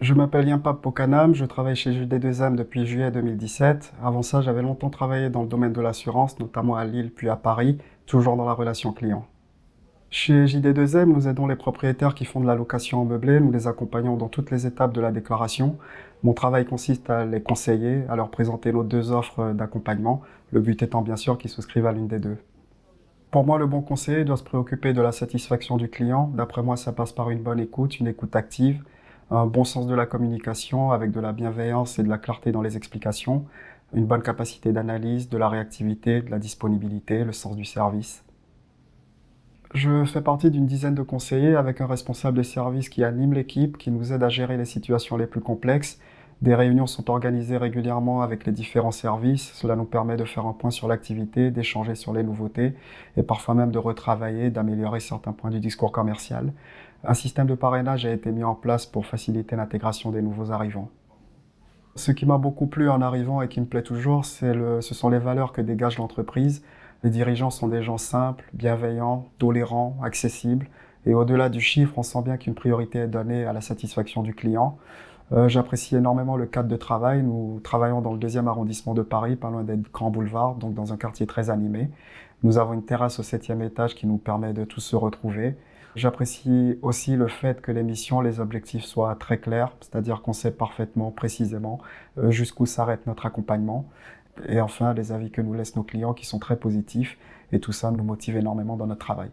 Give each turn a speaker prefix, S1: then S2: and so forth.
S1: Je m'appelle Yampap Pokanam, je travaille chez JD2M depuis juillet 2017. Avant ça, j'avais longtemps travaillé dans le domaine de l'assurance, notamment à Lille puis à Paris, toujours dans la relation client. Chez JD2M, nous aidons les propriétaires qui font de la location en meublé, nous les accompagnons dans toutes les étapes de la déclaration. Mon travail consiste à les conseiller, à leur présenter nos deux offres d'accompagnement, le but étant bien sûr qu'ils souscrivent à l'une des deux. Pour moi, le bon conseiller doit se préoccuper de la satisfaction du client. D'après moi, ça passe par une bonne écoute, une écoute active, un bon sens de la communication avec de la bienveillance et de la clarté dans les explications, une bonne capacité d'analyse, de la réactivité, de la disponibilité, le sens du service. Je fais partie d'une dizaine de conseillers avec un responsable de service qui anime l'équipe, qui nous aide à gérer les situations les plus complexes. Des réunions sont organisées régulièrement avec les différents services. Cela nous permet de faire un point sur l'activité, d'échanger sur les nouveautés et parfois même de retravailler, d'améliorer certains points du discours commercial. Un système de parrainage a été mis en place pour faciliter l'intégration des nouveaux arrivants. Ce qui m'a beaucoup plu en arrivant et qui me plaît toujours, ce sont les valeurs que dégage l'entreprise. Les dirigeants sont des gens simples, bienveillants, tolérants, accessibles. Et au-delà du chiffre, on sent bien qu'une priorité est donnée à la satisfaction du client. J'apprécie énormément le cadre de travail. Nous travaillons dans le 2e arrondissement de Paris, pas loin des grands boulevards, donc dans un quartier très animé. Nous avons une terrasse au 7e étage qui nous permet de tous se retrouver. J'apprécie aussi le fait que les missions, les objectifs soient très clairs, c'est-à-dire qu'on sait parfaitement, précisément, jusqu'où s'arrête notre accompagnement. Et enfin, les avis que nous laissent nos clients qui sont très positifs. Et tout ça nous motive énormément dans notre travail.